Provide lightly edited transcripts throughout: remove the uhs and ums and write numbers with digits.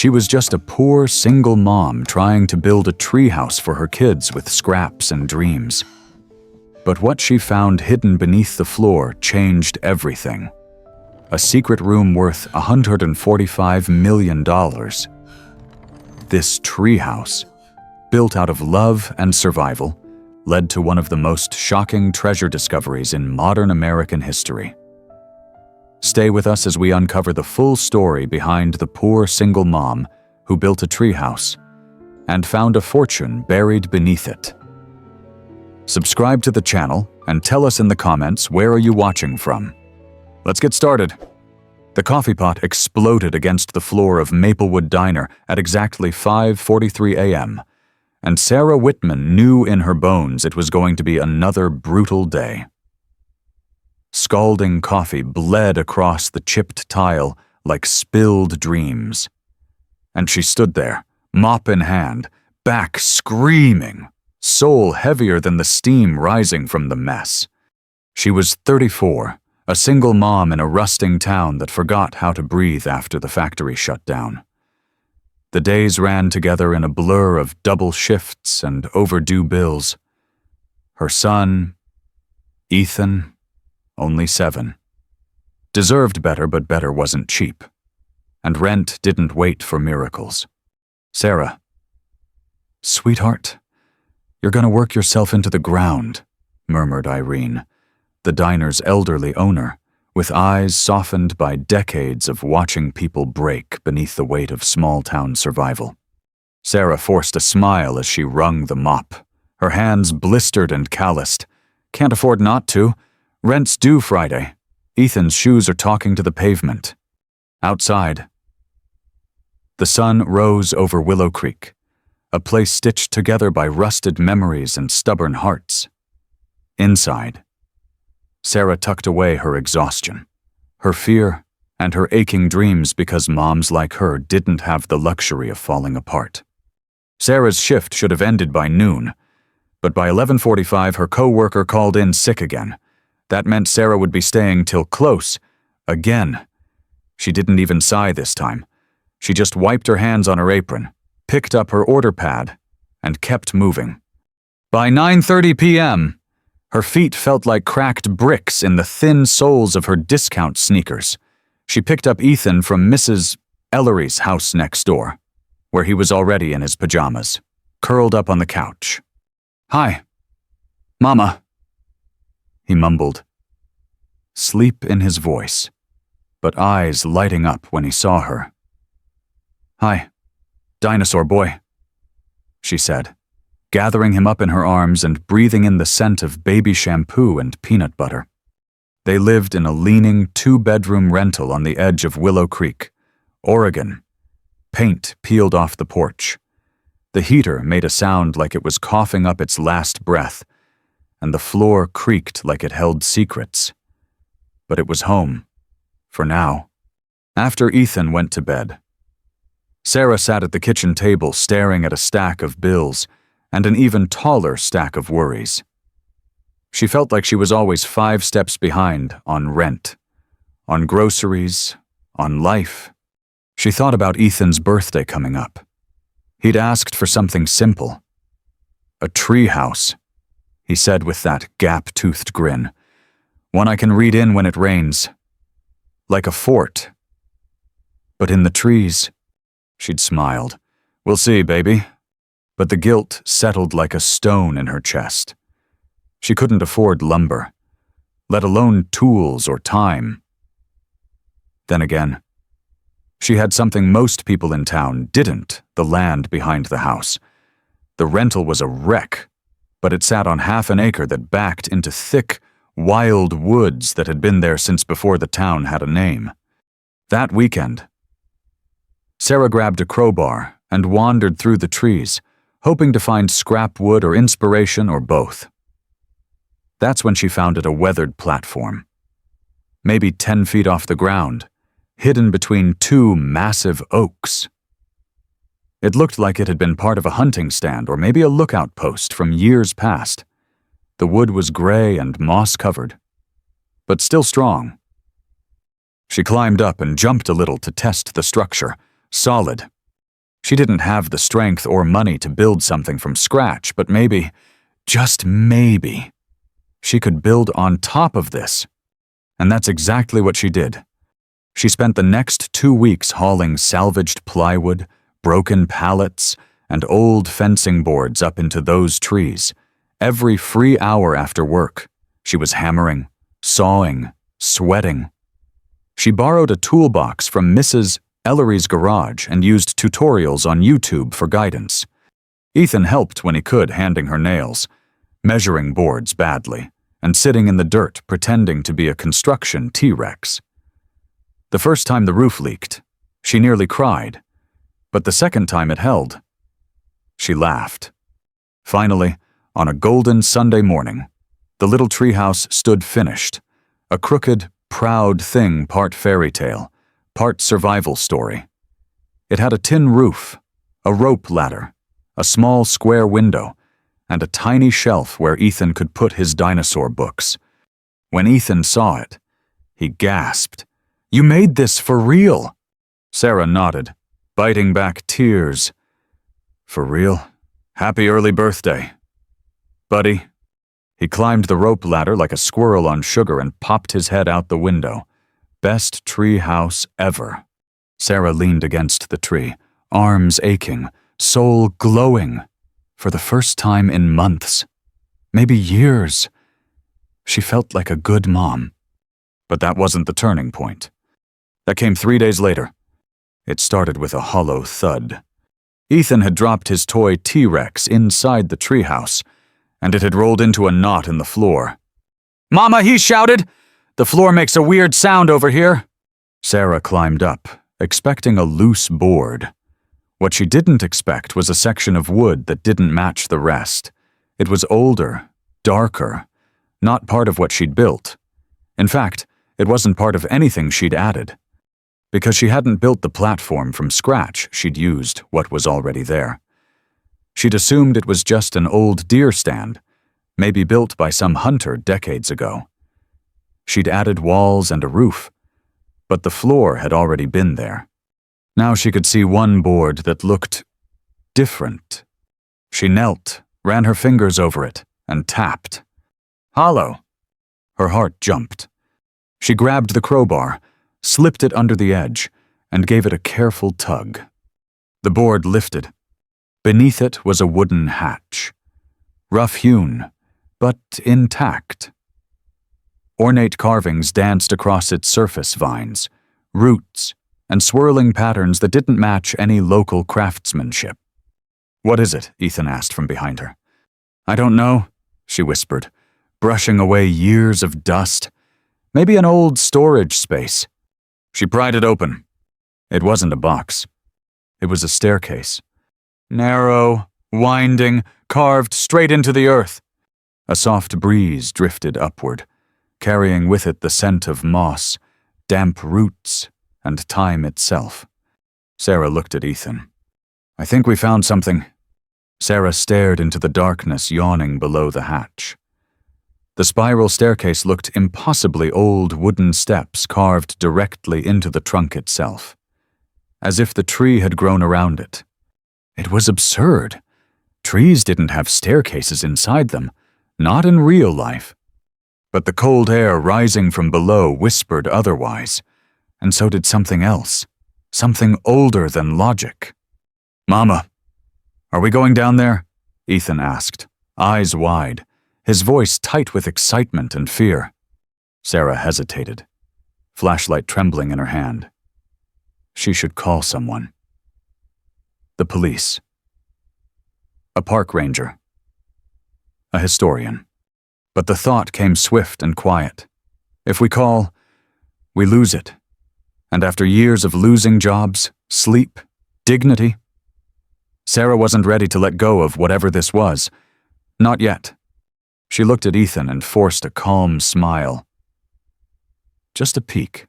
She was just a poor single mom trying to build a treehouse for her kids with scraps and dreams. But what she found hidden beneath the floor changed everything. A secret room worth $145 million. This treehouse, built out of love and survival, led to one of the most shocking treasure discoveries in modern American history. Stay with us as we uncover the full story behind the poor single mom who built a treehouse and found a fortune buried beneath it. Subscribe to the channel and tell us in the comments where are you watching from. Let's get started. The coffee pot exploded against the floor of Maplewood Diner at exactly 5:43 a.m., and Sarah Whitman knew in her bones it was going to be another brutal day. Scalding coffee bled across the chipped tile like spilled dreams. And she stood there, mop in hand, back screaming, soul heavier than the steam rising from the mess. She was 34, a single mom in a rusting town that forgot how to breathe after the factory shut down. The days ran together in a blur of double shifts and overdue bills. Her son, Ethan, only 7. Deserved better, but better wasn't cheap. And rent didn't wait for miracles. Sarah. "Sweetheart, you're gonna work yourself into the ground," murmured Irene, the diner's elderly owner, with eyes softened by decades of watching people break beneath the weight of small-town survival. Sarah forced a smile as she wrung the mop, her hands blistered and calloused. "Can't afford not to. Rent's due Friday. Ethan's shoes are talking to the pavement." Outside, the sun rose over Willow Creek, a place stitched together by rusted memories and stubborn hearts. Inside, Sarah tucked away her exhaustion, her fear, and her aching dreams because moms like her didn't have the luxury of falling apart. Sarah's shift should have ended by noon, but by 11:45 her co-worker called in sick again. That meant Sarah would be staying till close, again. She didn't even sigh this time. She just wiped her hands on her apron, picked up her order pad, and kept moving. By 9:30 p.m., her feet felt like cracked bricks in the thin soles of her discount sneakers. She picked up Ethan from Mrs. Ellery's house next door, where he was already in his pajamas, curled up on the couch. "Hi, Mama," he mumbled, sleep in his voice, but eyes lighting up when he saw her. "Hi, dinosaur boy," she said, gathering him up in her arms and breathing in the scent of baby shampoo and peanut butter. They lived in a leaning 2-bedroom rental on the edge of Willow Creek, Oregon. Paint peeled off the porch. The heater made a sound like it was coughing up its last breath, and the floor creaked like it held secrets. But it was home, for now. After Ethan went to bed, Sarah sat at the kitchen table staring at a stack of bills and an even taller stack of worries. She felt like she was always 5 steps behind on rent, on groceries, on life. She thought about Ethan's birthday coming up. He'd asked for something simple. "A treehouse," he said with that gap-toothed grin. "One I can read in when it rains. Like a fort. But in the trees." She'd smiled. "We'll see, baby." But the guilt settled like a stone in her chest. She couldn't afford lumber, let alone tools or time. Then again, she had something most people in town didn't, the land behind the house. The rental was a wreck, but it sat on half an acre that backed into thick, wild woods that had been there since before the town had a name. That weekend, Sarah grabbed a crowbar and wandered through the trees, hoping to find scrap wood or inspiration or both. That's when she found it a weathered platform, maybe 10 feet off the ground, hidden between 2 massive oaks. It looked like it had been part of a hunting stand or maybe a lookout post from years past. The wood was gray and moss-covered, but still strong. She climbed up and jumped a little to test the structure, solid, She didn't have the strength or money to build something from scratch, but maybe, just maybe, she could build on top of this. And that's exactly what she did. She spent the next 2 weeks hauling salvaged plywood, broken pallets, and old fencing boards up into those trees. Every free hour after work, she was hammering, sawing, sweating. She borrowed a toolbox from Mrs. Ellery's garage and used tutorials on YouTube for guidance. Ethan helped when he could, handing her nails, measuring boards badly, and sitting in the dirt pretending to be a construction T-Rex. The first time the roof leaked, she nearly cried, but the second time it held, she laughed. Finally, on a golden Sunday morning, the little treehouse stood finished, a crooked, proud thing, part fairy tale, part survival story. It had a tin roof, a rope ladder, a small square window, and a tiny shelf where Ethan could put his dinosaur books. When Ethan saw it, he gasped, "You made this for real?" Sarah nodded, biting back tears. "For real? Happy early birthday, buddy." He climbed the rope ladder like a squirrel on sugar and popped his head out the window. Best tree house ever. Sarah leaned against the tree, arms aching, soul glowing. For the first time in months, maybe years, she felt like a good mom. But that wasn't the turning point. That came 3 days later. It started with a hollow thud. Ethan had dropped his toy T-Rex inside the treehouse, and it had rolled into a knot in the floor. "Mama," he shouted, "the floor makes a weird sound over here." Sarah climbed up, expecting a loose board. What she didn't expect was a section of wood that didn't match the rest. It was older, darker, not part of what she'd built. In fact, it wasn't part of anything she'd added. Because she hadn't built the platform from scratch, she'd used what was already there. She'd assumed it was just an old deer stand, maybe built by some hunter decades ago. She'd added walls and a roof, but the floor had already been there. Now she could see one board that looked different. She knelt, ran her fingers over it, and tapped. Hollow. Her heart jumped. She grabbed the crowbar, slipped it under the edge, and gave it a careful tug. The board lifted. Beneath it was a wooden hatch. Rough-hewn, but intact. Ornate carvings danced across its surface, vines, roots, and swirling patterns that didn't match any local craftsmanship. "What is it?" Ethan asked from behind her. "I don't know," she whispered, brushing away years of dust. "Maybe an old storage space." She pried it open. It wasn't a box. It was a staircase. Narrow, winding, carved straight into the earth. A soft breeze drifted upward, carrying with it the scent of moss, damp roots, and time itself. Sarah looked at Ethan. "I think we found something." Sarah stared into the darkness yawning below the hatch. The spiral staircase looked impossibly old wooden steps carved directly into the trunk itself, as if the tree had grown around it. It was absurd. Trees didn't have staircases inside them, not in real life. But the cold air rising from below whispered otherwise, and so did something else, something older than logic. "Mama, are we going down there?" Ethan asked, eyes wide, his voice tight with excitement and fear. Sarah hesitated, flashlight trembling in her hand. She should call someone. The police. A park ranger. A historian. But the thought came swift and quiet. If we call, we lose it. And after years of losing jobs, sleep, dignity, Sarah wasn't ready to let go of whatever this was. Not yet. She looked at Ethan and forced a calm smile. Just a peek.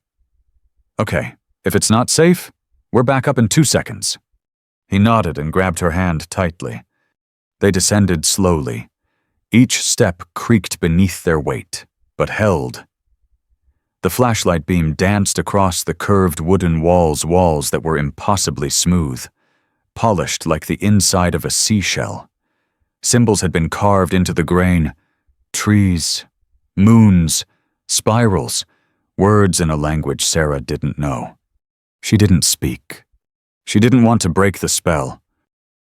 "Okay, if it's not safe, we're back up in 2 seconds." He nodded and grabbed her hand tightly. They descended slowly. Each step creaked beneath their weight, but held. The flashlight beam danced across the curved wooden walls that were impossibly smooth. polished like the inside of a seashell. Symbols had been carved into the grain. Trees, moons, spirals, words in a language Sarah didn't know. She didn't speak. She didn't want to break the spell.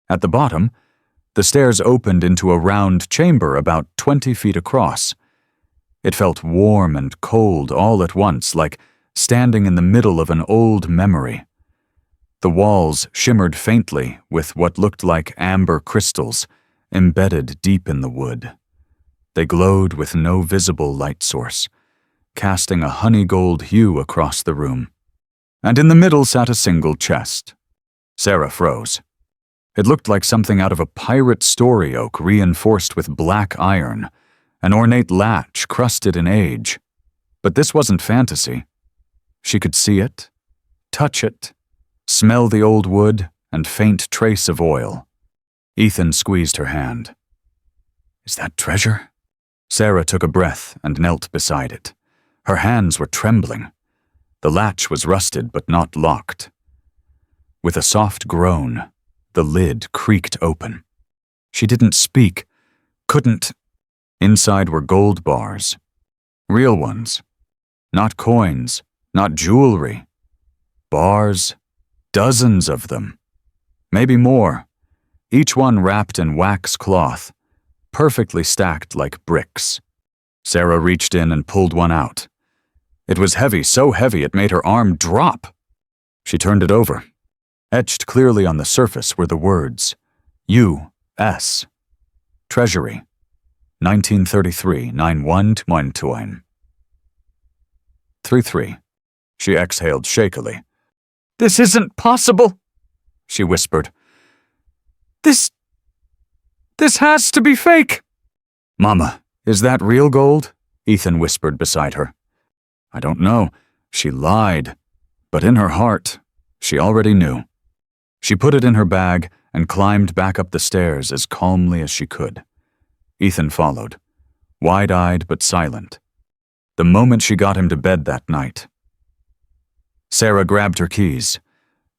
At the bottom, the stairs opened into a round chamber about 20 feet across. It felt warm and cold all at once, like standing in the middle of an old memory. The walls shimmered faintly with what looked like amber crystals embedded deep in the wood. They glowed with no visible light source, casting a honey-gold hue across the room. And in the middle sat a single chest. Sarah froze. It looked like something out of a pirate story oak reinforced with black iron, an ornate latch crusted in age. But this wasn't fantasy. She could see it, touch it, smell the old wood and faint trace of oil. Ethan squeezed her hand. "Is that treasure?" Sarah took a breath and knelt beside it. Her hands were trembling. The latch was rusted but not locked. With a soft groan, the lid creaked open. She didn't speak, couldn't. Inside were gold bars. Real ones. Not coins, not jewelry. Bars, dozens of them. Maybe more. Each one wrapped in wax cloth, perfectly stacked like bricks. Sarah reached in and pulled one out. It was heavy, so heavy it made her arm drop. She turned it over. Etched clearly on the surface were the words, U.S. Treasury, 1933-91-29. 33. She exhaled shakily. "This isn't possible," she whispered. This has to be fake." "Mama, is that real gold?" Ethan whispered beside her. "I don't know. She lied. But in her heart, she already knew." She put it in her bag and climbed back up the stairs as calmly as she could. Ethan followed, wide-eyed but silent. The moment she got him to bed that night. Sarah grabbed her keys,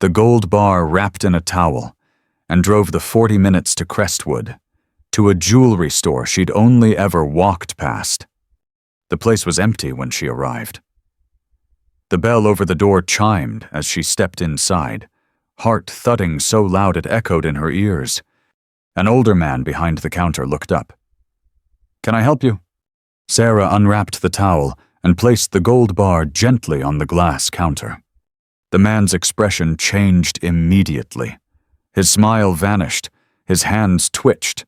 the gold bar wrapped in a towel, and drove the 40 minutes to Crestwood, to a jewelry store she'd only ever walked past. The place was empty when she arrived. The bell over the door chimed as she stepped inside, heart thudding so loud it echoed in her ears. An older man behind the counter looked up. "Can I help you?" Sarah unwrapped the towel and placed the gold bar gently on the glass counter. The man's expression changed immediately. His smile vanished. His hands twitched.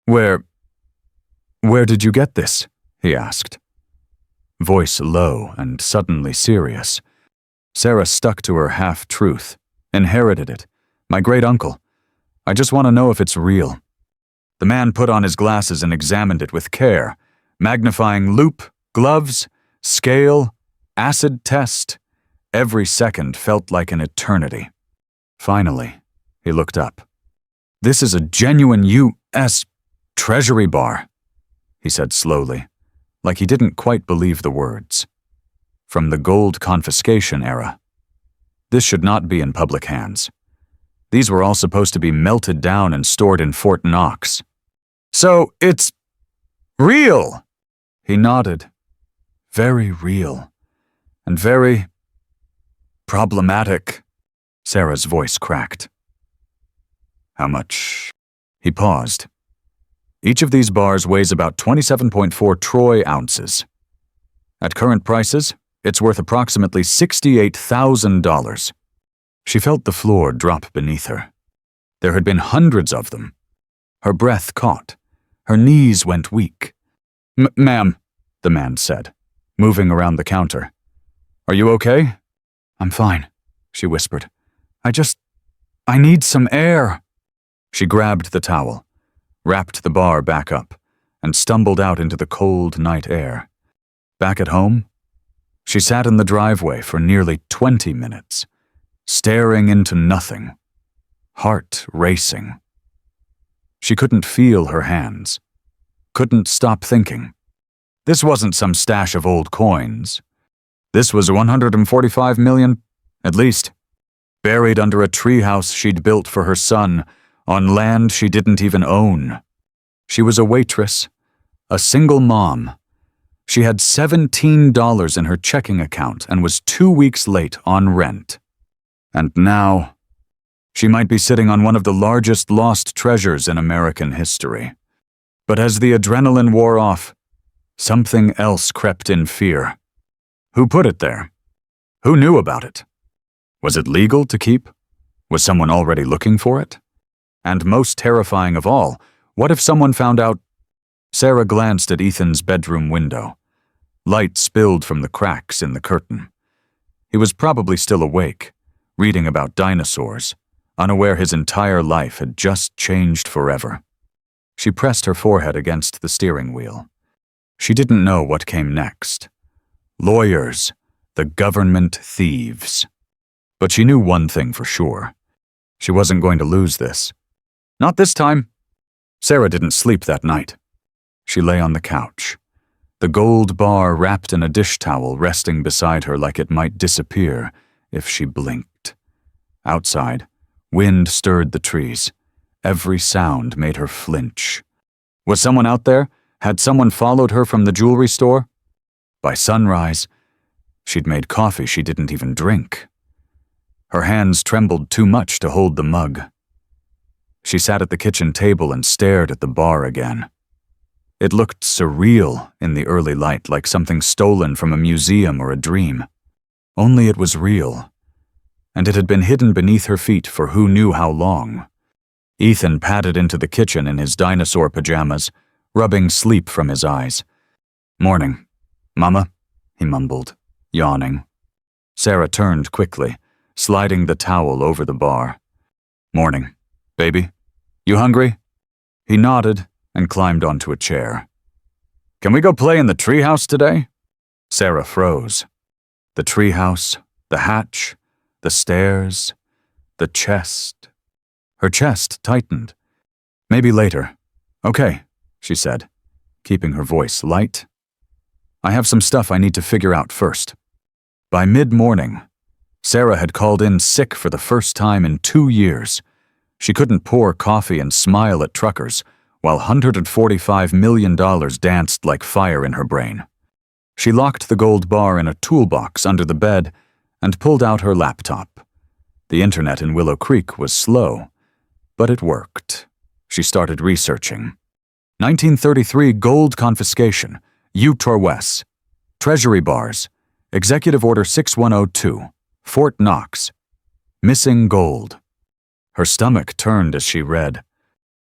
Where did you get this?" he asked. Voice low and suddenly serious. Sarah stuck to her half-truth. Inherited it. "My great-uncle. I just want to know if it's real." The man put on his glasses and examined it with care. Magnifying loupe, gloves, scale, acid test. Every second felt like an eternity. Finally, he looked up. "This is a genuine U.S. Treasury bar," he said slowly, like he didn't quite believe the words. "From the gold confiscation era. This should not be in public hands. These were all supposed to be melted down and stored in Fort Knox." "So it's real?" He nodded. "Very real. And very problematic." Sarah's voice cracked. "How much?" He paused. "Each of these bars weighs about 27.4 troy ounces. At current prices, it's worth approximately $68,000. She felt the floor drop beneath her. There had been hundreds of them. Her breath caught. Her knees went weak. Ma'am, the man said, moving around the counter. "Are you okay?" "I'm fine," she whispered. I need some air." She grabbed the towel, wrapped the bar back up, and stumbled out into the cold night air. Back at home, she sat in the driveway for nearly 20 minutes, staring into nothing, heart racing. She couldn't feel her hands, couldn't stop thinking. This wasn't some stash of old coins. This was 145 million, at least. buried under a treehouse she'd built for her son, on land she didn't even own. She was a waitress, a single mom. She had $17 in her checking account and was 2 weeks late on rent. And now, she might be sitting on one of the largest lost treasures in American history. But as the adrenaline wore off, something else crept in fear. Who put it there? Who knew about it? Was it legal to keep? Was someone already looking for it? And most terrifying of all, what if someone found out? Sarah glanced at Ethan's bedroom window. Light spilled from the cracks in the curtain. He was probably still awake, reading about dinosaurs, unaware his entire life had just changed forever. She pressed her forehead against the steering wheel. She didn't know what came next. Lawyers, the government thieves. But she knew one thing for sure. She wasn't going to lose this. Not this time. Sarah didn't sleep that night. She lay on the couch, the gold bar wrapped in a dish towel resting beside her like it might disappear if she blinked. Outside, wind stirred the trees. Every sound made her flinch. Was someone out there? Had someone followed her from the jewelry store? By sunrise, she'd made coffee she didn't even drink. Her hands trembled too much to hold the mug. She sat at the kitchen table and stared at the bar again. It looked surreal in the early light, like something stolen from a museum or a dream. Only it was real, and it had been hidden beneath her feet for who knew how long. Ethan padded into the kitchen in his dinosaur pajamas, rubbing sleep from his eyes. "Morning, Mama," he mumbled, yawning. Sarah turned quickly, sliding the towel over the bar. "Morning, baby. You hungry?" He nodded and climbed onto a chair. "Can we go play in the treehouse today?" Sarah froze. The treehouse, the hatch, the stairs, the chest. Her chest tightened. "Maybe later." "Okay," she said, keeping her voice light. "I have some stuff I need to figure out first." By mid-morning, Sarah had called in sick for the first time in 2 years. She couldn't pour coffee and smile at truckers, while $145 million danced like fire in her brain. She locked the gold bar in a toolbox under the bed and pulled out her laptop. The internet in Willow Creek was slow, but it worked. She started researching. 1933 gold confiscation, Utah West. Treasury bars, Executive Order 6102, Fort Knox. Missing gold. Her stomach turned as she read.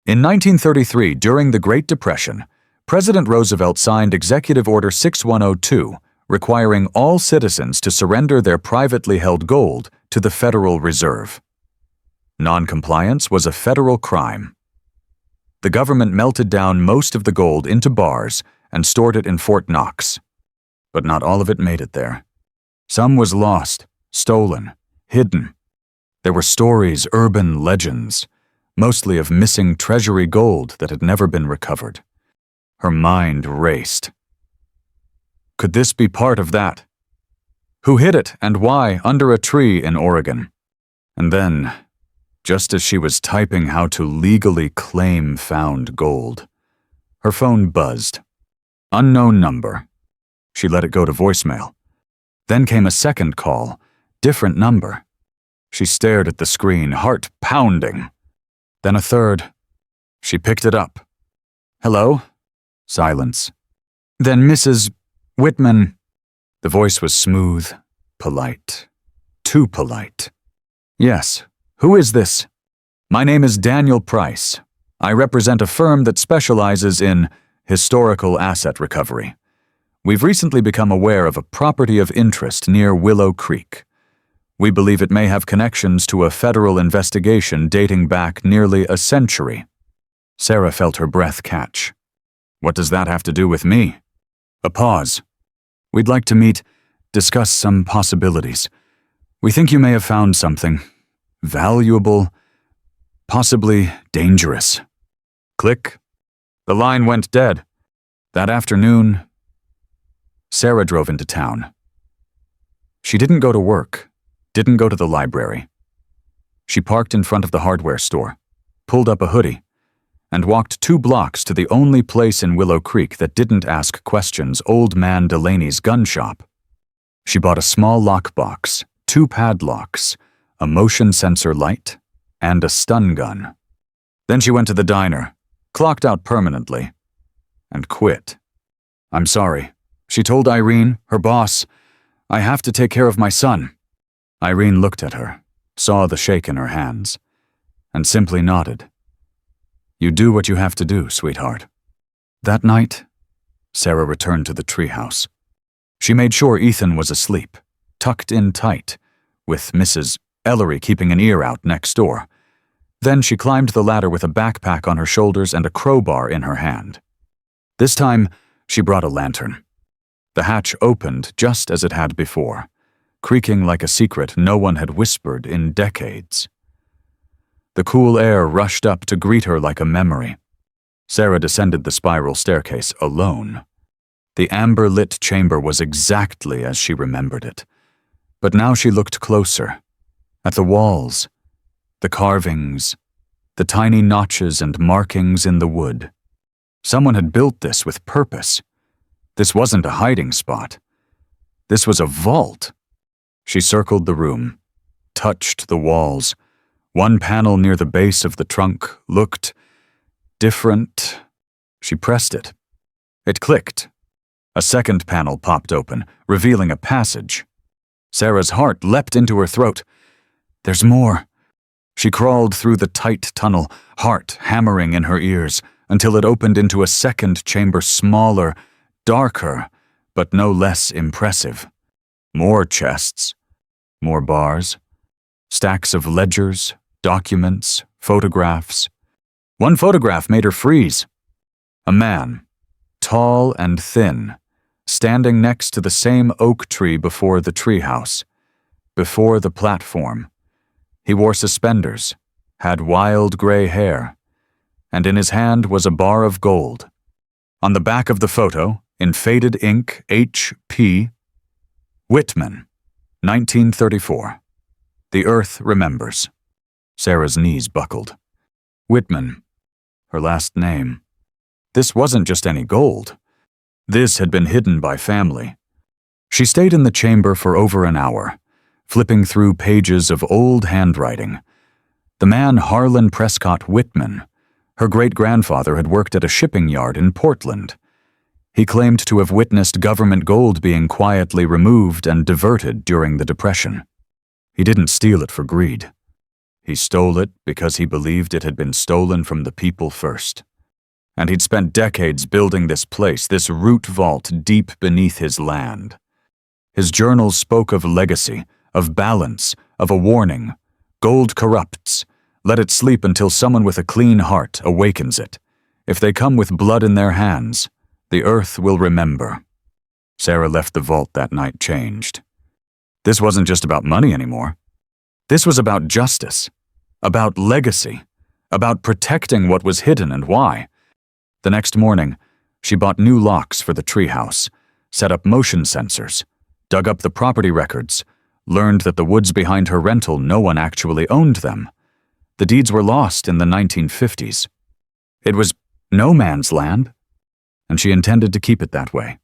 In 1933, during the Great Depression, President Roosevelt signed Executive Order 6102, requiring all citizens to surrender their privately held gold to the Federal Reserve. Noncompliance was a federal crime. The government melted down most of the gold into bars and stored it in Fort Knox. But not all of it made it there. Some was lost, stolen, hidden. There were stories, urban legends, mostly of missing treasury gold that had never been recovered. Her mind raced. Could this be part of that? Who hid it and why under a tree in Oregon? And then, just as she was typing how to legally claim found gold, her phone buzzed. Unknown number. She let it go to voicemail. Then came a second call, different number. She stared at the screen, heart pounding. Then a third. She picked it up. "Hello?" Silence. "Then Mrs. Whitman." The voice was smooth, polite. Too polite. "Yes. Who is this?" "My name is Daniel Price. I represent a firm that specializes in historical asset recovery. We've recently become aware of a property of interest near Willow Creek. We believe it may have connections to a federal investigation dating back nearly a century." Sarah felt her breath catch. "What does that have to do with me?" A pause. "We'd like to meet, discuss some possibilities. We think you may have found something valuable, possibly dangerous." Click. The line went dead. That afternoon, Sarah drove into town. She didn't go to work, didn't go to the library. She parked in front of the hardware store, pulled up a hoodie, and walked 2 blocks to the only place in Willow Creek that didn't ask questions: Old Man Delaney's gun shop. She bought a small lockbox, 2 padlocks, a motion sensor light, and a stun gun. Then she went to the diner, clocked out permanently, and quit. "I'm sorry," she told Irene, her boss. "I have to take care of my son." Irene looked at her, saw the shake in her hands, and simply nodded. "You do what you have to do, sweetheart." That night, Sarah returned to the treehouse. She made sure Ethan was asleep, tucked in tight, with Mrs. Ellery keeping an ear out next door. Then she climbed the ladder with a backpack on her shoulders and a crowbar in her hand. This time, she brought a lantern. The hatch opened just as it had before, creaking like a secret no one had whispered in decades. The cool air rushed up to greet her like a memory. Sarah descended the spiral staircase alone. The amber-lit chamber was exactly as she remembered it. But now she looked closer, at the walls, the carvings, the tiny notches and markings in the wood. Someone had built this with purpose. This wasn't a hiding spot. This was a vault. She circled the room, touched the walls. One panel near the base of the trunk looked different. She pressed it. It clicked. A second panel popped open, revealing a passage. Sarah's heart leapt into her throat. "There's more." She crawled through the tight tunnel, heart hammering in her ears, until it opened into a second chamber, smaller, darker, but no less impressive. More chests, more bars, stacks of ledgers, documents, photographs. One photograph made her freeze. A man, tall and thin, standing next to the same oak tree before the treehouse, before the platform. He wore suspenders, had wild gray hair, and in his hand was a bar of gold. On the back of the photo, in faded ink, H.P. Whitman, 1934. The Earth remembers. Sarah's knees buckled. Whitman, her last name. This wasn't just any gold. This had been hidden by family. She stayed in the chamber for over an hour, flipping through pages of old handwriting. The man Harlan Prescott Whitman, her great-grandfather, had worked at a shipping yard in Portland. He claimed to have witnessed government gold being quietly removed and diverted during the Depression. He didn't steal it for greed. He stole it because he believed it had been stolen from the people first. And he'd spent decades building this place, this root vault deep beneath his land. His journals spoke of legacy, of balance, of a warning. Gold corrupts. Let it sleep until someone with a clean heart awakens it. If they come with blood in their hands, the earth will remember. Sarah left the vault that night changed. This wasn't just about money anymore. This was about justice, about legacy, about protecting what was hidden and why. The next morning, she bought new locks for the treehouse, set up motion sensors, dug up the property records, learned that the woods behind her rental, no one actually owned them. The deeds were lost in the 1950s. It was no man's land, and she intended to keep it that way.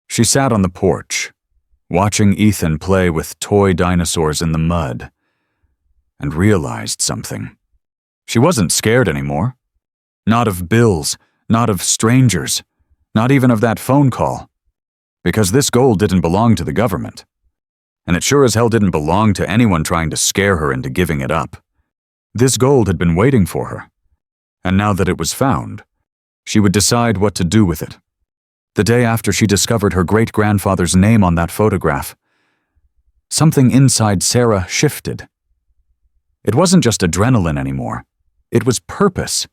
She sat on the porch, watching Ethan play with toy dinosaurs in the mud, and realized something. She wasn't scared anymore. Not of bills, not of strangers, not even of that phone call. Because this gold didn't belong to the government. And it sure as hell didn't belong to anyone trying to scare her into giving it up. This gold had been waiting for her. And now that it was found, she would decide what to do with it. The day after she discovered her great-grandfather's name on that photograph, something inside Sarah shifted. It wasn't just adrenaline anymore. It was purpose.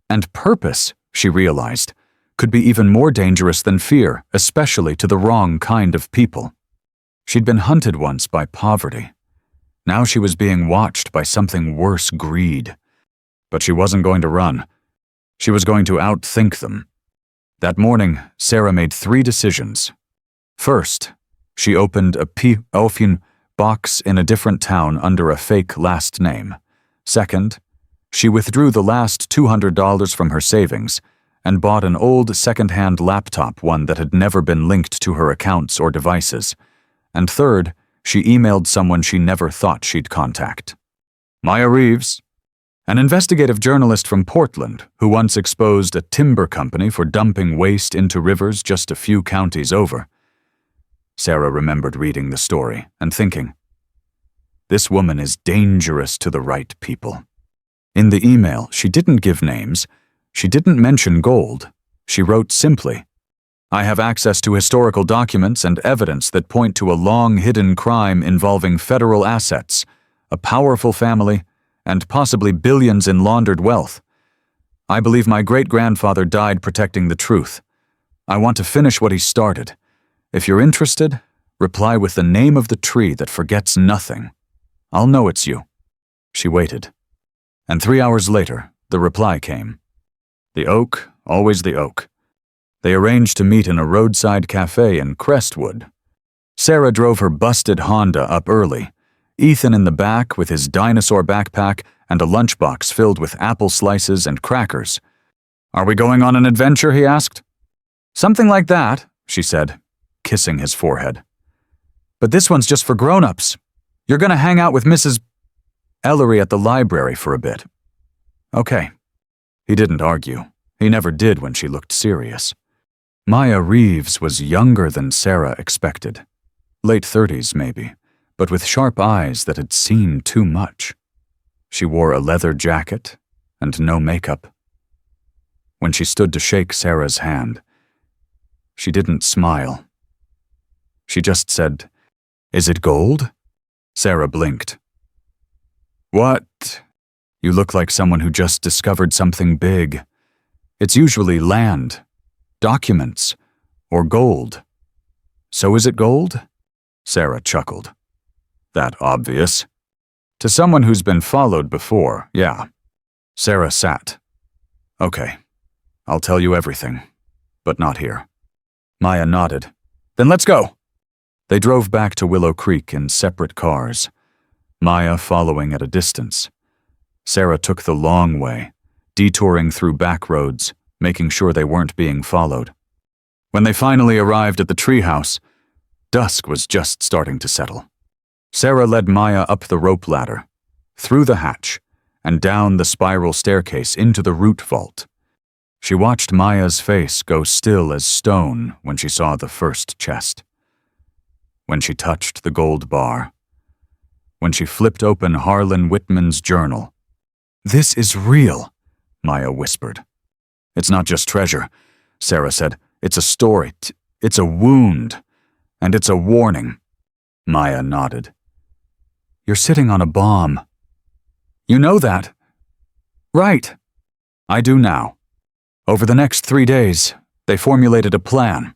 And purpose, she realized, could be even more dangerous than fear, especially to the wrong kind of people. She'd been hunted once by poverty. Now she was being watched by something worse, greed. But she wasn't going to run. She was going to outthink them. That morning, Sarah made 3 decisions. First, she opened a box in a different town under a fake last name. Second, she withdrew the last $200 from her savings and bought an old second-hand laptop, one that had never been linked to her accounts or devices. And third, she emailed someone she never thought she'd contact. Maya Reeves, an investigative journalist from Portland who once exposed a timber company for dumping waste into rivers just a few counties over. Sarah remembered reading the story and thinking, this woman is dangerous to the right people. In the email, she didn't give names. She didn't mention gold. She wrote simply, I have access to historical documents and evidence that point to a long-hidden crime involving federal assets, a powerful family, and possibly billions in laundered wealth. I believe my great-grandfather died protecting the truth. I want to finish what he started. If you're interested, reply with the name of the tree that forgets nothing. I'll know it's you. She waited. And 3 hours later, the reply came. The oak, always the oak. They arranged to meet in a roadside cafe in Crestwood. Sarah drove her busted Honda up early, Ethan in the back with his dinosaur backpack and a lunchbox filled with apple slices and crackers. Are we going on an adventure? He asked. Something like that, she said, kissing his forehead. But this one's just for grown-ups. You're going to hang out with Mrs. Ellery at the library for a bit. Okay. He didn't argue. He never did when she looked serious. Maya Reeves was younger than Sarah expected. Late 30s, maybe, but with sharp eyes that had seen too much. She wore a leather jacket and no makeup. When she stood to shake Sarah's hand, she didn't smile. She just said, Is it gold? Sarah blinked. What? You look like someone who just discovered something big. It's usually land, documents, or gold. So is it gold? Sarah chuckled. That obvious. To someone who's been followed before, yeah. Sarah sat. Okay, I'll tell you everything, but not here. Maya nodded. Then let's go. They drove back to Willow Creek in separate cars, Maya following at a distance. Sarah took the long way, detouring through back roads, making sure they weren't being followed. When they finally arrived at the treehouse, dusk was just starting to settle. Sarah led Maya up the rope ladder, through the hatch, and down the spiral staircase into the root vault. She watched Maya's face go still as stone when she saw the first chest. When she touched the gold bar. When she flipped open Harlan Whitman's journal. This is real, Maya whispered. It's not just treasure, Sarah said. It's a story. It's a wound. And it's a warning. Maya nodded. You're sitting on a bomb. You know that. Right. I do now. Over the next 3 days, they formulated a plan.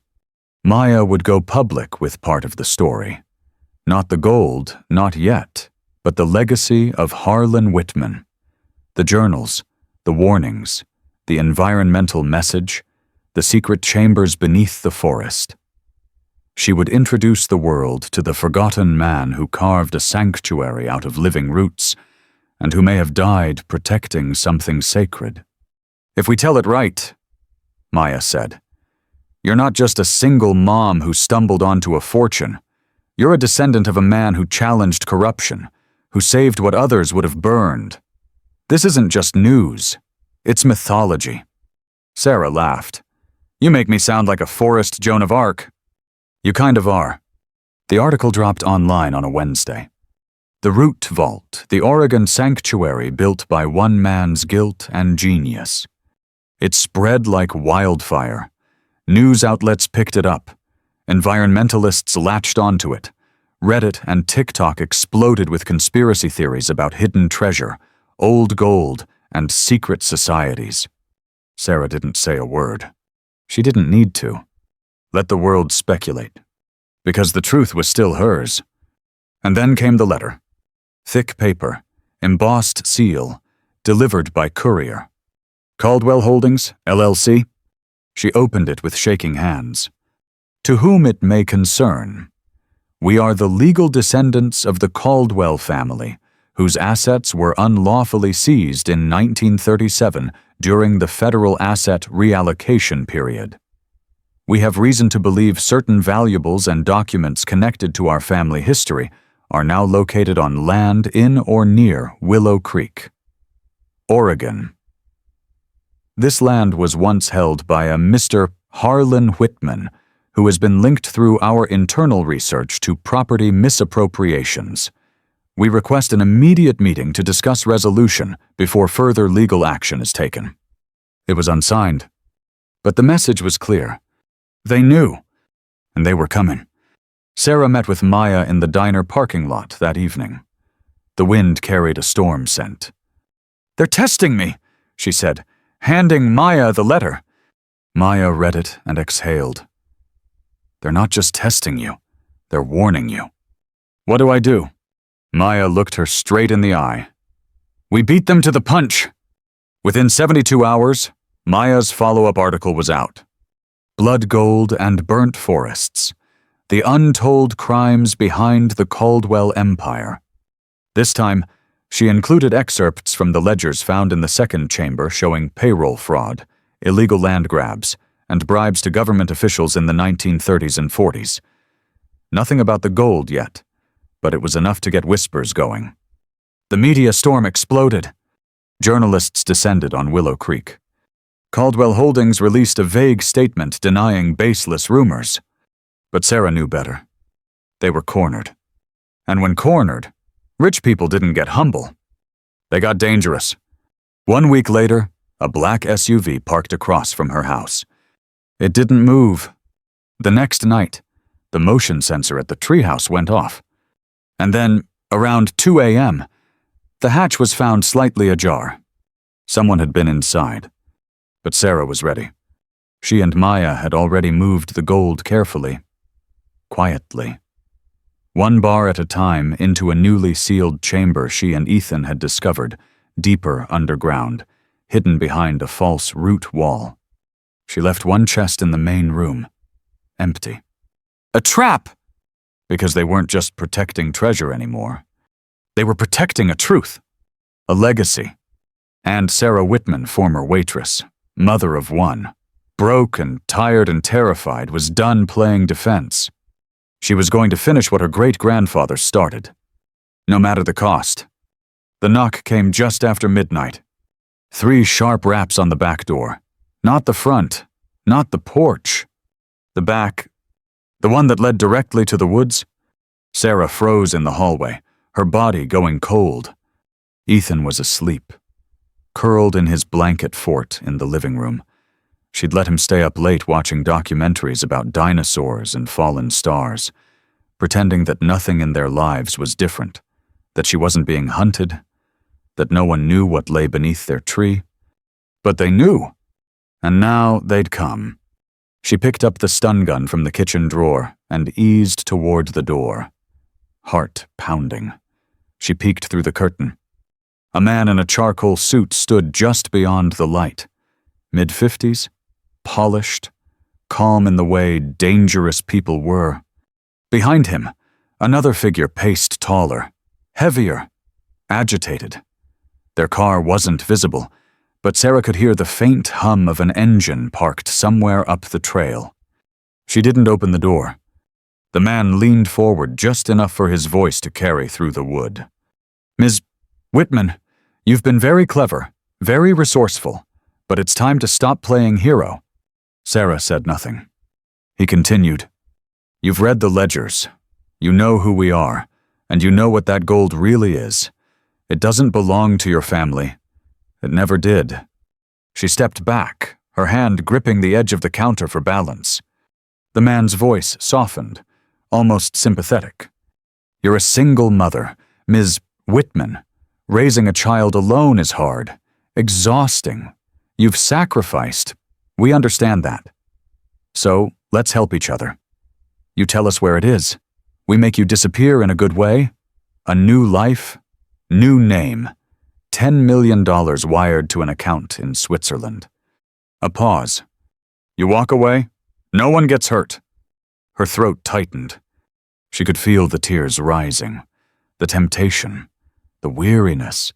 Maya would go public with part of the story. Not the gold, not yet, but the legacy of Harlan Whitman. The journals, the warnings, the environmental message, the secret chambers beneath the forest. She would introduce the world to the forgotten man who carved a sanctuary out of living roots, and who may have died protecting something sacred. If we tell it right, Maya said, you're not just a single mom who stumbled onto a fortune. You're a descendant of a man who challenged corruption, who saved what others would have burned. This isn't just news. It's mythology. Sarah laughed. You make me sound like a Forrest Joan of Arc. You kind of are. The article dropped online on a Wednesday. The Root Vault, the Oregon sanctuary built by one man's guilt and genius. It spread like wildfire. News outlets picked it up. Environmentalists latched onto it. Reddit and TikTok exploded with conspiracy theories about hidden treasure, old gold, and secret societies. Sarah didn't say a word. She didn't need to. Let the world speculate. Because the truth was still hers. And then came the letter. Thick paper, embossed seal, delivered by courier. Caldwell Holdings, LLC? She opened it with shaking hands. To whom it may concern. We are the legal descendants of the Caldwell family, whose assets were unlawfully seized in 1937 during the federal asset reallocation period. We have reason to believe certain valuables and documents connected to our family history are now located on land in or near Willow Creek, Oregon. This land was once held by a Mr. Harlan Whitman, who has been linked through our internal research to property misappropriations. We request an immediate meeting to discuss resolution before further legal action is taken. It was unsigned, but the message was clear. They knew, and they were coming. Sarah met with Maya in the diner parking lot that evening. The wind carried a storm scent. "They're testing me," she said, handing Maya the letter. Maya read it and exhaled. "They're not just testing you, they're warning you." "What do I do?" Maya looked her straight in the eye. "We beat them to the punch." Within 72 hours, Maya's follow-up article was out. Blood Gold and Burnt Forests: The Untold Crimes Behind the Caldwell Empire. This time, she included excerpts from the ledgers found in the second chamber showing payroll fraud, illegal land grabs, and bribes to government officials in the 1930s and 40s. Nothing about the gold yet, but it was enough to get whispers going. The media storm exploded. Journalists descended on Willow Creek. Caldwell Holdings released a vague statement denying baseless rumors. But Sarah knew better. They were cornered. And when cornered, rich people didn't get humble. They got dangerous. 1 week later, a black SUV parked across from her house. It didn't move. The next night, the motion sensor at the treehouse went off. And then, around 2 a.m., the hatch was found slightly ajar. Someone had been inside. But Sarah was ready. She and Maya had already moved the gold carefully, quietly. One bar at a time into a newly sealed chamber she and Ethan had discovered, deeper underground, hidden behind a false root wall. She left one chest in the main room, empty. A trap! Because they weren't just protecting treasure anymore. They were protecting a truth, a legacy. And Sarah Whitman, former waitress, mother of one, broke and tired and terrified, was done playing defense. She was going to finish what her great-grandfather started, no matter the cost. The knock came just after midnight. 3 sharp raps on the back door. Not the front, not the porch. The back, the one that led directly to the woods. Sarah froze in the hallway, her body going cold. Ethan was asleep, curled in his blanket fort in the living room. She'd let him stay up late watching documentaries about dinosaurs and fallen stars, pretending that nothing in their lives was different, that she wasn't being hunted, that no one knew what lay beneath their tree. But they knew, and now they'd come. She picked up the stun gun from the kitchen drawer and eased toward the door, heart pounding. She peeked through the curtain. A man in a charcoal suit stood just beyond the light, mid-50s, polished, calm in the way dangerous people were. Behind him, another figure paced taller, heavier, agitated. Their car wasn't visible, but Sarah could hear the faint hum of an engine parked somewhere up the trail. She didn't open the door. The man leaned forward just enough for his voice to carry through the wood. "Ms. Whitman, you've been very clever, very resourceful, but it's time to stop playing hero." Sarah said nothing. He continued, "You've read the ledgers. You know who we are, and you know what that gold really is. It doesn't belong to your family. It never did." She stepped back, her hand gripping the edge of the counter for balance. The man's voice softened, almost sympathetic. "You're a single mother, Ms. Whitman. Raising a child alone is hard, exhausting. You've sacrificed. We understand that. So, let's help each other. You tell us where it is. We make you disappear in a good way. A new life, new name. $10 million wired to an account in Switzerland." A pause. "You walk away. No one gets hurt." Her throat tightened. She could feel the tears rising, the temptation, the weariness.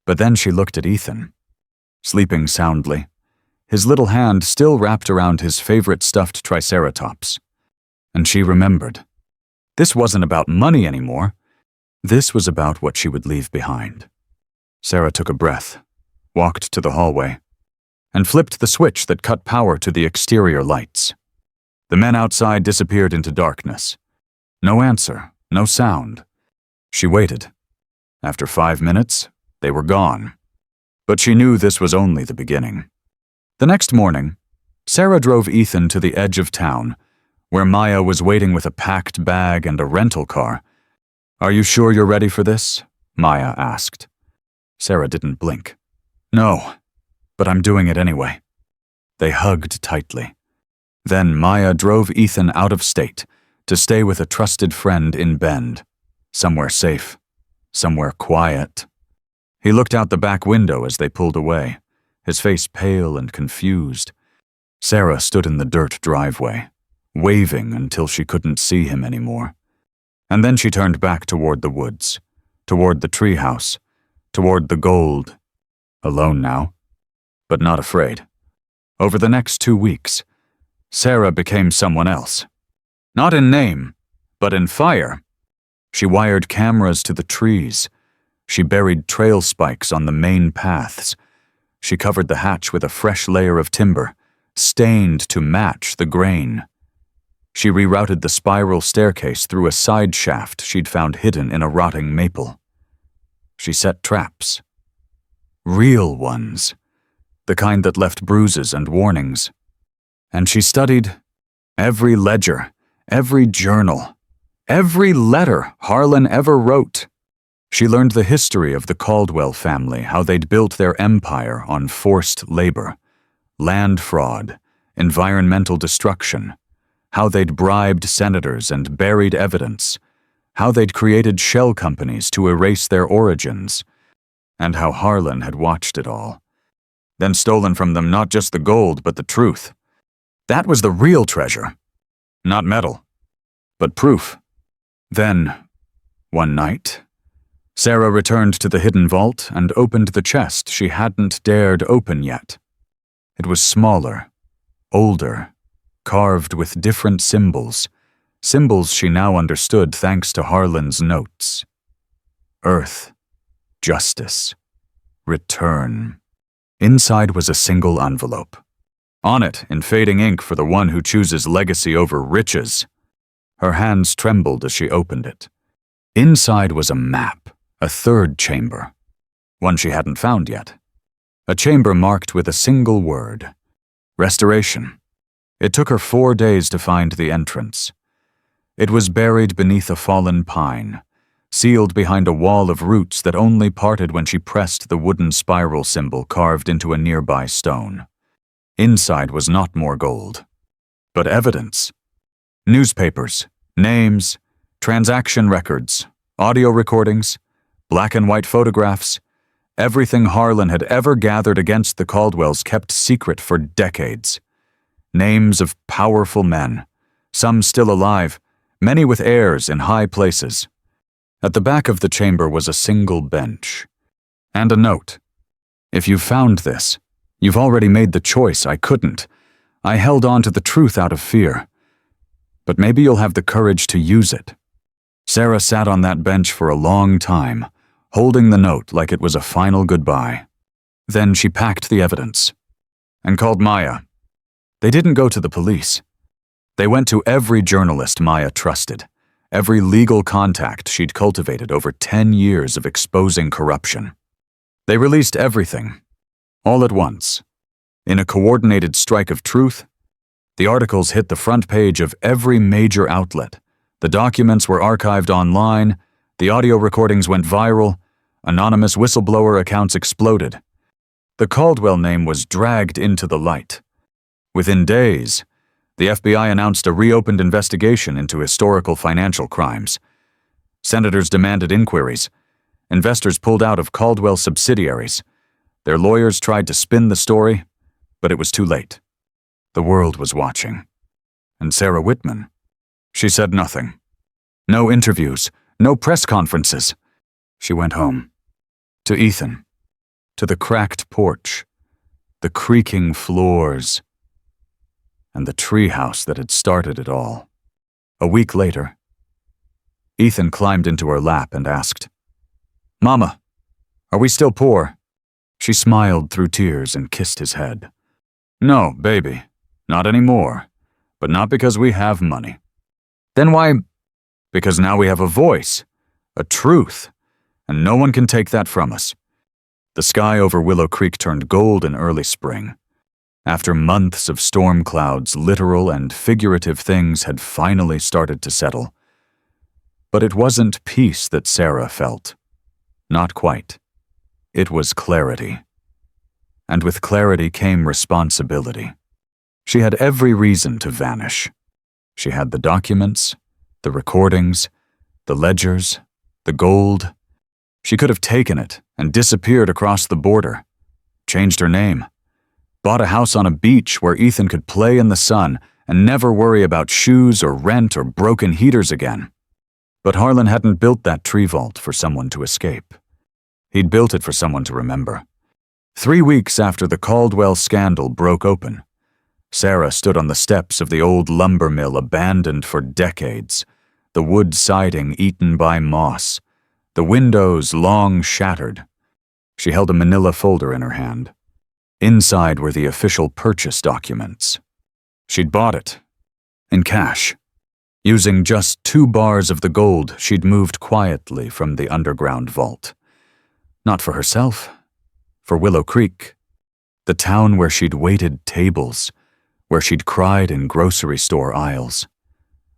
But then she looked at Ethan, sleeping soundly, his little hand still wrapped around his favorite stuffed triceratops. And she remembered. This wasn't about money anymore. This was about what she would leave behind. Sarah took a breath, walked to the hallway, and flipped the switch that cut power to the exterior lights. The men outside disappeared into darkness. No answer, no sound. She waited. After 5 minutes, they were gone. But she knew this was only the beginning. The next morning, Sarah drove Ethan to the edge of town, where Maya was waiting with a packed bag and a rental car. "Are you sure you're ready for this?" Maya asked. Sarah didn't blink. "No, but I'm doing it anyway." They hugged tightly. Then Maya drove Ethan out of state to stay with a trusted friend in Bend, somewhere safe, somewhere quiet. He looked out the back window as they pulled away, his face pale and confused. Sarah stood in the dirt driveway, waving until she couldn't see him anymore. And then she turned back toward the woods, toward the treehouse, toward the gold. Alone now, but not afraid. Over the next 2 weeks, Sarah became someone else. Not in name, but in fire. She wired cameras to the trees. She buried trail spikes on the main paths. She covered the hatch with a fresh layer of timber, stained to match the grain. She rerouted the spiral staircase through a side shaft she'd found hidden in a rotting maple. She set traps. Real ones. The kind that left bruises and warnings. And she studied every ledger, every journal, every letter Harlan ever wrote. She learned the history of the Caldwell family, how they'd built their empire on forced labor, land fraud, environmental destruction, how they'd bribed senators and buried evidence, how they'd created shell companies to erase their origins, and how Harlan had watched it all. Then stolen from them not just the gold, but the truth. That was the real treasure. Not metal, but proof. Then, one night, Sarah returned to the hidden vault and opened the chest she hadn't dared open yet. It was smaller, older, carved with different symbols, symbols she now understood thanks to Harlan's notes. Earth, justice, return. Inside was a single envelope. On it, in fading ink for the one who chooses legacy over riches. Her hands trembled as she opened it. Inside was a map. A third chamber, one she hadn't found yet. A chamber marked with a single word, restoration. It took her 4 days to find the entrance. It was buried beneath a fallen pine, sealed behind a wall of roots that only parted when she pressed the wooden spiral symbol carved into a nearby stone. Inside was not more gold, but evidence. Newspapers, names, transaction records, audio recordings, black and white photographs, everything Harlan had ever gathered against the Caldwells kept secret for decades. Names of powerful men, some still alive, many with heirs in high places. At the back of the chamber was a single bench. And a note. "If you've found this, you've already made the choice. I couldn't. I held on to the truth out of fear. But maybe you'll have the courage to use it." Sarah sat on that bench for a long time, holding the note like it was a final goodbye. Then she packed the evidence and called Maya. They didn't go to the police. They went to every journalist Maya trusted, every legal contact she'd cultivated over 10 years of exposing corruption. They released everything, all at once. In a coordinated strike of truth, the articles hit the front page of every major outlet. The documents were archived online. The audio recordings went viral. Anonymous whistleblower accounts exploded. The Caldwell name was dragged into the light. Within days, the FBI announced a reopened investigation into historical financial crimes. Senators demanded inquiries. Investors pulled out of Caldwell subsidiaries. Their lawyers tried to spin the story, but it was too late. The world was watching. And Sarah Whitman, she said nothing. No interviews, no press conferences. She went home. To Ethan. To the cracked porch, the creaking floors, and the treehouse that had started it all. A week later, Ethan climbed into her lap and asked, "Mama, are we still poor?" She smiled through tears and kissed his head. "No, baby, not anymore, but not because we have money." "Then why?" "Because now we have a voice, a truth, and no one can take that from us." The sky over Willow Creek turned gold in early spring. After months of storm clouds, literal and figurative things had finally started to settle. But it wasn't peace that Sarah felt. Not quite. It was clarity. And with clarity came responsibility. She had every reason to vanish. She had the documents, the recordings, the ledgers, the gold. She could have taken it and disappeared across the border, changed her name, bought a house on a beach where Ethan could play in the sun and never worry about shoes or rent or broken heaters again. But Harlan hadn't built that tree vault for someone to escape. He'd built it for someone to remember. 3 weeks after the Caldwell scandal broke open, Sarah stood on the steps of the old lumber mill abandoned for decades, the wood siding eaten by moss, the windows long shattered. She held a manila folder in her hand. Inside were the official purchase documents. She'd bought it, in cash, using just 2 bars of the gold she'd moved quietly from the underground vault. Not for herself, for Willow Creek, the town where she'd waited tables, where she'd cried in grocery store aisles,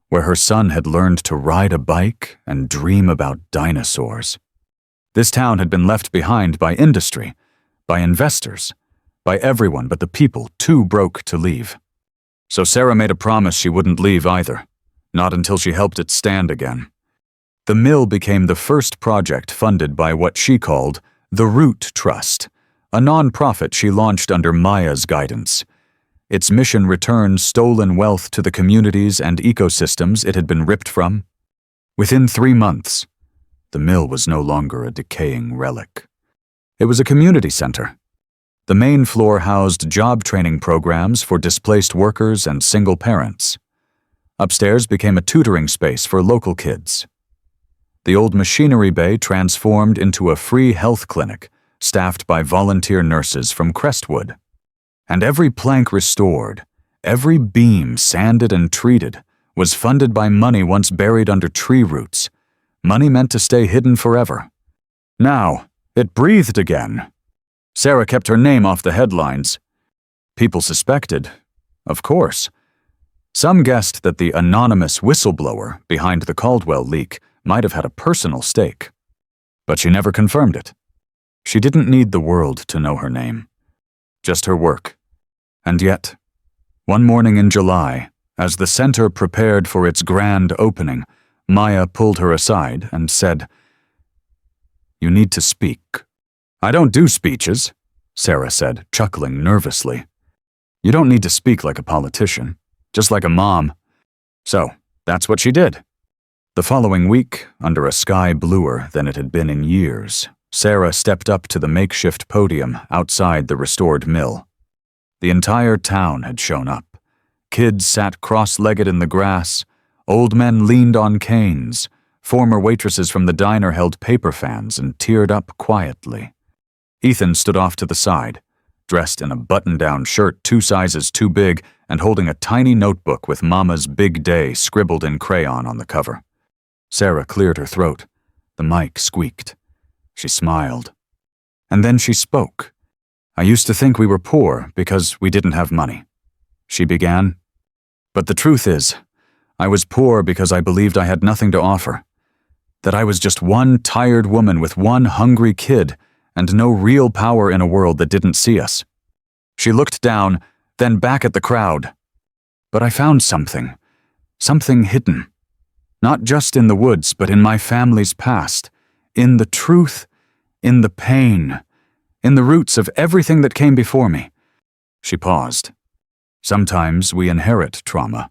where her son had learned to ride a bike and dream about dinosaurs. This town had been left behind by industry, by investors, by everyone but the people too broke to leave. So Sarah made a promise she wouldn't leave either, not until she helped it stand again. The mill became the first project funded by what she called the Root Trust, a non-profit she launched under Maya's guidance. Its mission returned stolen wealth to the communities and ecosystems it had been ripped from. Within 3 months, the mill was no longer a decaying relic. It was a community center. The main floor housed job training programs for displaced workers and single parents. Upstairs became a tutoring space for local kids. The old machinery bay transformed into a free health clinic staffed by volunteer nurses from Crestwood. And every plank restored, every beam sanded and treated, was funded by money once buried under tree roots, money meant to stay hidden forever. Now, it breathed again. Sarah kept her name off the headlines. People suspected, of course. Some guessed that the anonymous whistleblower behind the Caldwell leak might have had a personal stake. But she never confirmed it. She didn't need the world to know her name. Just her work. And yet, one morning in July, as the center prepared for its grand opening, Maya pulled her aside and said, "You need to speak." "I don't do speeches," Sarah said, chuckling nervously. "You don't need to speak like a politician, just like a mom." So, that's what she did. The following week, under a sky bluer than it had been in years, Sarah stepped up to the makeshift podium outside the restored mill. The entire town had shown up. Kids sat cross-legged in the grass, old men leaned on canes, former waitresses from the diner held paper fans and teared up quietly. Ethan stood off to the side, dressed in a button-down shirt 2 sizes too big and holding a tiny notebook with Mama's Big Day scribbled in crayon on the cover. Sarah cleared her throat. The mic squeaked. She smiled. And then she spoke. "I used to think we were poor because we didn't have money," she began. "But the truth is, I was poor because I believed I had nothing to offer. That I was just one tired woman with one hungry kid and no real power in a world that didn't see us." She looked down, then back at the crowd. "But I found something hidden. Not just in the woods, but in my family's past, in the truth, in the pain, in the roots of everything that came before me." She paused. "Sometimes we inherit trauma,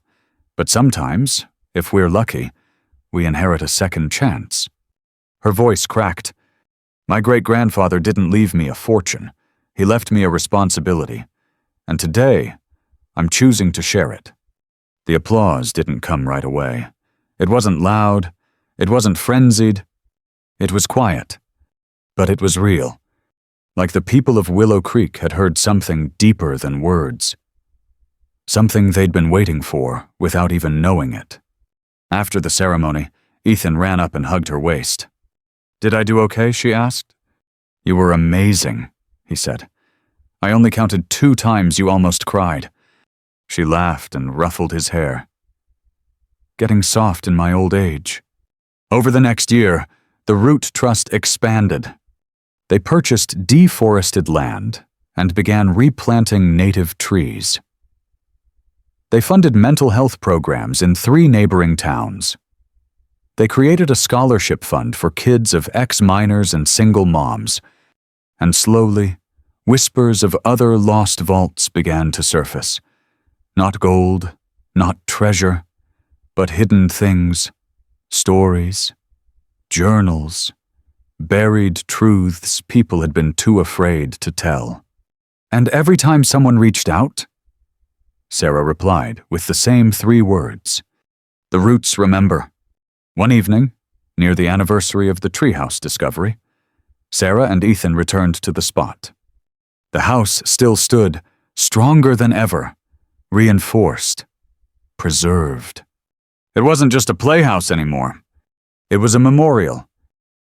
but sometimes, if we're lucky, we inherit a second chance. Her voice cracked. My great-grandfather didn't leave me a fortune. He left me a responsibility. And today, I'm choosing to share it. The applause didn't come right away. It wasn't loud. It wasn't frenzied. It was quiet. But it was real. Like the people of Willow Creek had heard something deeper than words. Something they'd been waiting for without even knowing it. After the ceremony, Ethan ran up and hugged her waist. Did I do okay? She asked. You were amazing, he said. I only counted 2 times you almost cried. She laughed and ruffled his hair. Getting soft in my old age. Over the next year, the Root Trust expanded. They purchased deforested land and began replanting native trees. They funded mental health programs in 3 neighboring towns. They created a scholarship fund for kids of ex-miners and single moms, and slowly, whispers of other lost vaults began to surface. Not gold, not treasure, but hidden things, stories, journals, buried truths people had been too afraid to tell. And every time someone reached out, Sarah replied with the same 3 words. The Roots remember. One evening, near the anniversary of the treehouse discovery, Sarah and Ethan returned to the spot. The house still stood, stronger than ever, reinforced, preserved. It wasn't just a playhouse anymore. It was a memorial.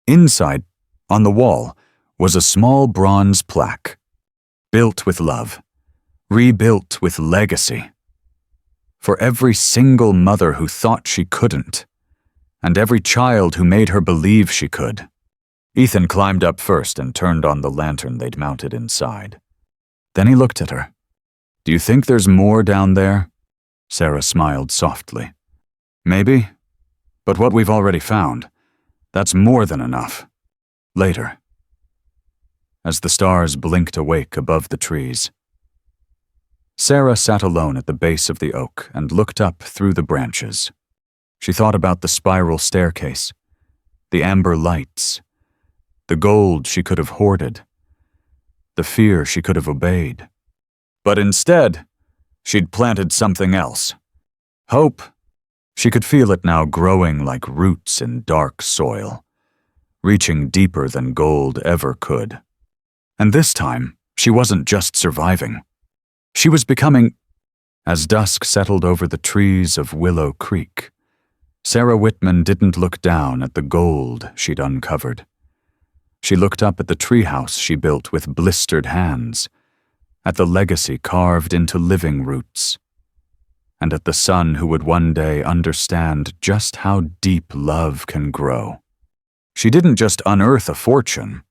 Inside, on the wall, was a small bronze plaque. Built with love. Rebuilt with legacy. For every single mother who thought she couldn't, and every child who made her believe she could. Ethan climbed up first and turned on the lantern they'd mounted inside. Then he looked at her. Do you think there's more down there? Sarah smiled softly. Maybe, but what we've already found, that's more than enough. Later. As the stars blinked awake above the trees, Sarah sat alone at the base of the oak and looked up through the branches. She thought about the spiral staircase, the amber lights, the gold she could have hoarded, the fear she could have obeyed. But instead, she'd planted something else. Hope. She could feel it now growing like roots in dark soil, reaching deeper than gold ever could. And this time, she wasn't just surviving. She was becoming. As dusk settled over the trees of Willow Creek, Sarah Whitman didn't look down at the gold she'd uncovered. She looked up at the treehouse she built with blistered hands, at the legacy carved into living roots, and at the son who would one day understand just how deep love can grow. She didn't just unearth a fortune.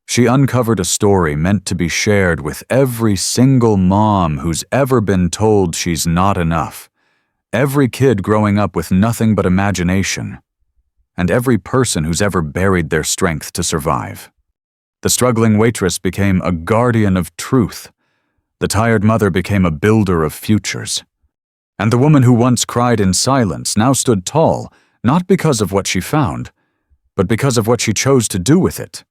She uncovered a story meant to be shared with every single mom who's ever been told she's not enough, every kid growing up with nothing but imagination, and every person who's ever buried their strength to survive. The struggling waitress became a guardian of truth. The tired mother became a builder of futures. And the woman who once cried in silence now stood tall, not because of what she found, but because of what she chose to do with it.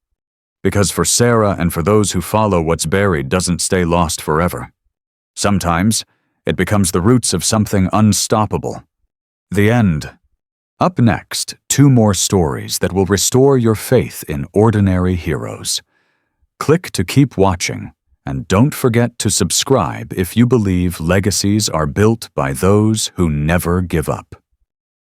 Because for Sarah and for those who follow, what's buried doesn't stay lost forever. Sometimes, it becomes the roots of something unstoppable. The end. Up next, 2 more stories that will restore your faith in ordinary heroes. Click to keep watching, and don't forget to subscribe if you believe legacies are built by those who never give up.